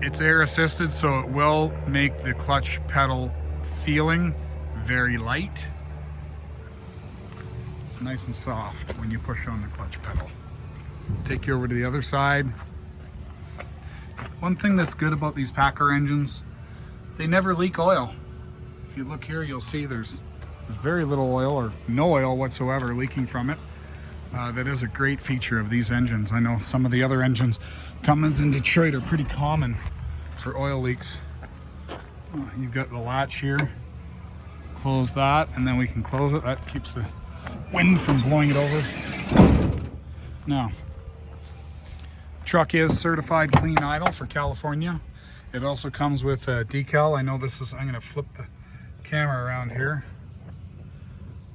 It's air assisted, so it will make the clutch pedal feeling very light. It's nice and soft when you push on the clutch pedal. Take you over to the other side. One thing that's good about these PACCAR engines, they never leak oil. If you look here, you'll see there's very little oil or no oil whatsoever leaking from it. That is a great feature of these engines. I know some of the other engines, Cummins and Detroit, are pretty common for oil leaks. You've got the latch here. Close that, and then we can close it. That keeps the wind from blowing it over. Now, truck is certified clean idle for California. It also comes with a decal. I know this is, I'm gonna flip the camera around here.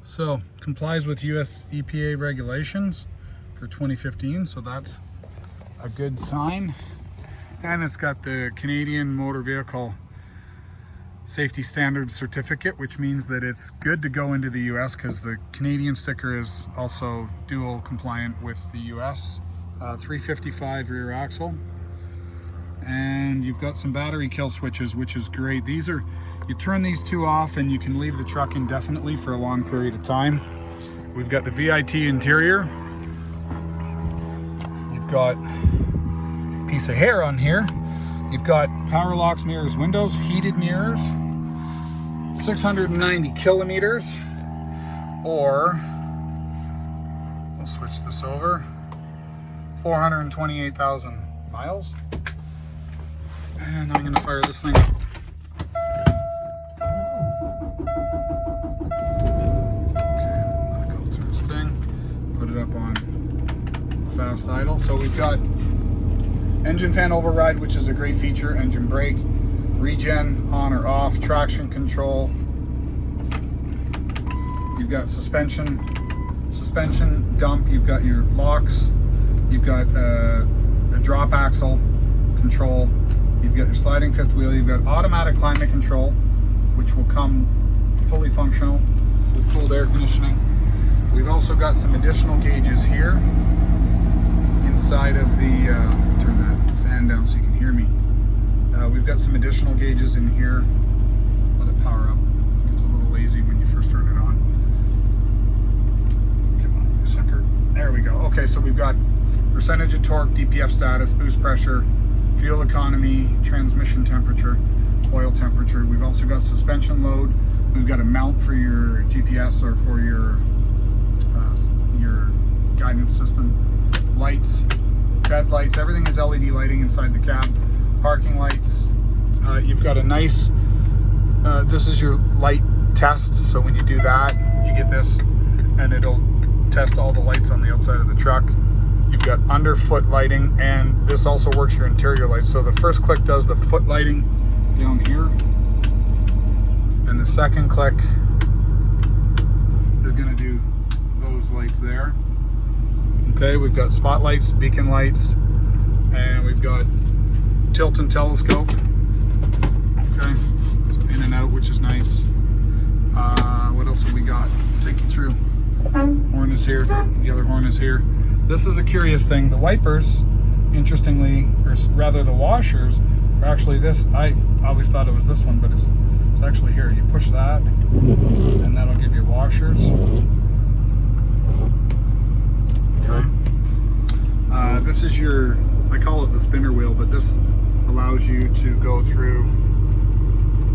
So, complies with US EPA regulations for 2015, so that's a good sign. And it's got the Canadian Motor Vehicle Safety Standards Certificate, which means that it's good to go into the US because the Canadian sticker is also dual compliant with the US. 355 rear axle. And you've got some battery kill switches, which is great. These are, you turn these two off and you can leave the truck indefinitely for a long period of time. We've got the VIT interior. You've got a piece of hair on here. You've got power locks, mirrors, windows, heated mirrors, 690 kilometers, or we'll switch this over, 428,000 miles. And I'm gonna fire this thing up. Okay, let it go through this thing. Put it up on fast idle. So we've got engine fan override, which is a great feature, engine brake, regen on or off, traction control. You've got suspension dump, you've got your locks, you've got a drop axle control. You've got your sliding fifth wheel, you've got automatic climate control, which will come fully functional with cooled air conditioning. We've also got some additional gauges here inside of the, turn that fan down so you can hear me. We've got some additional gauges in here. Let it power up. It gets a little lazy when you first turn it on. Come on, you sucker. There we go. Okay, so we've got percentage of torque, DPF status, boost pressure, fuel economy, transmission temperature, oil temperature. We've also got suspension load. We've got a mount for your GPS or for your guidance system. Lights, bed lights, everything is LED lighting inside the cab. Parking lights. You've got a nice, this is your light test. So when you do that, you get this and it'll test all the lights on the outside of the truck. You've got underfoot lighting, and this also works your interior lights. So the first click does the foot lighting down here, and the second click is going to do those lights there. Okay, we've got spotlights, beacon lights, and we've got tilt and telescope. Okay, so in and out, which is nice. What else have we got? I'll take you through. Horn is here, the other horn is here. This is a curious thing. The wipers, interestingly, or rather the washers, are actually this. I always thought it was this one, but it's actually here. You push that, and that'll give you washers. Okay. This is your, I call it the spinner wheel, but this allows you to go through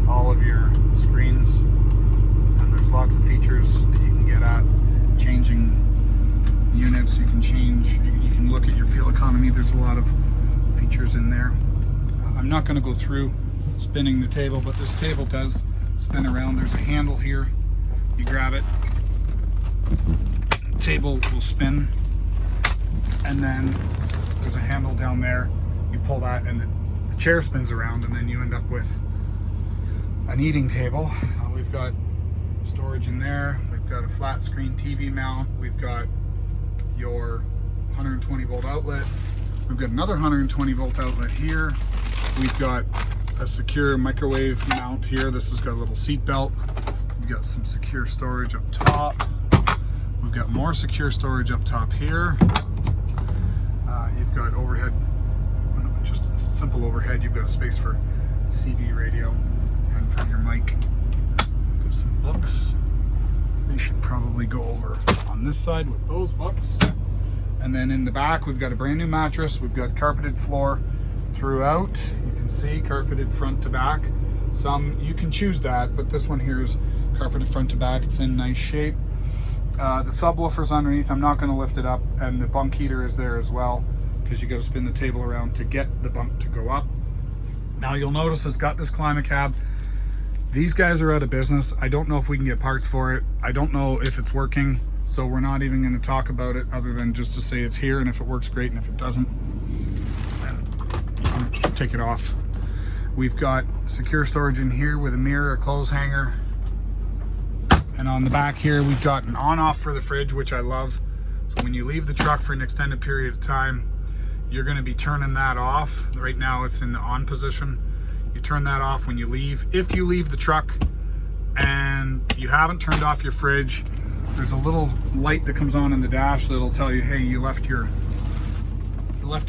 all of your screens, and there's lots of features that you can get at. Changing units, you can change, you can look at your fuel economy. There's a lot of features in there. I'm not going to go through spinning the table, but this table does spin around. There's a handle here, you grab it, the table will spin, and then there's a handle down there, you pull that and the chair spins around, and then you end up with an eating table. We've got storage in there, we've got a flat screen TV mount, we've got your 120 volt outlet, we've got another 120 volt outlet here, we've got a secure microwave mount here. This has got a little seat belt, we've got some secure storage up top, we've got more secure storage up top here, you've got overhead, just simple overhead. You've got a space for CB radio and for your mic. Got some books. They should probably go over on this side with those books. And then in the back, we've got a brand new mattress. We've got carpeted floor throughout. You can see carpeted front to back. Some, you can choose that, but this one here is carpeted front to back. It's in nice shape. The subwoofer's underneath. I'm not going to lift it up, and the bunk heater is there as well, because you got to spin the table around to get the bunk to go up. Now you'll notice it's got this ClimaCab. These guys are out of business. I don't know if we can get parts for it. I don't know if it's working, so we're not even going to talk about it other than just to say it's here, and if it works, great, and if it doesn't, then you can take it off. We've got secure storage in here with a mirror, a clothes hanger. And on the back here, we've got an on-off for the fridge, which I love. So when you leave the truck for an extended period of time, you're gonna be turning that off. Right now it's in the on position. You turn that off when you leave. If you leave the truck and you haven't turned off your fridge, there's a little light that comes on in the dash that'll tell you, hey, you left your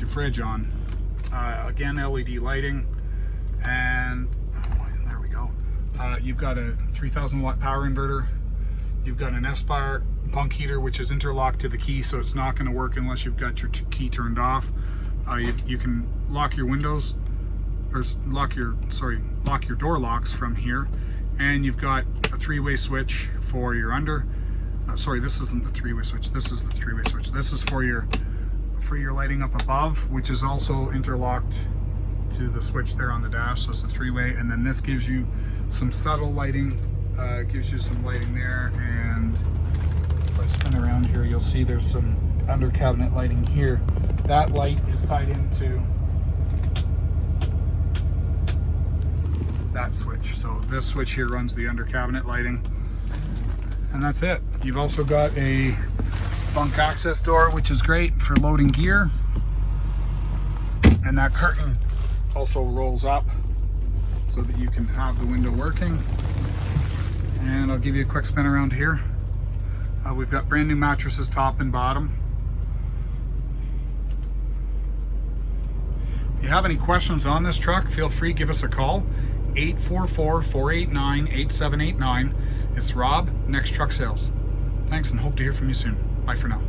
fridge on. Again, LED lighting, and there we go. You've got a 3,000 watt power inverter. You've got an S-Bar bunk heater, which is interlocked to the key, so it's not going to work unless you've got your key turned off. You can lock your windows, or lock your door locks from here, and you've got a three-way switch for your under. Sorry, this isn't the three-way switch. This is the three-way switch. This is for your lighting up above, which is also interlocked to the switch there on the dash. So it's a three-way, and then this gives you some subtle lighting. Gives you some lighting there, and if I spin around here, you'll see there's some under cabinet lighting here. That light is tied into that switch. So this switch here runs the under cabinet lighting, and that's it. You've also got a bunk access door, which is great for loading gear, and that curtain also rolls up so that you can have the window working. And I'll give you a quick spin around here. We've got brand new mattresses, top and bottom. If you have any questions on this truck, feel free, give us a call. 844-489-8789. It's Rob, Next Truck Sales. Thanks, and hope to hear from you soon. Bye for now.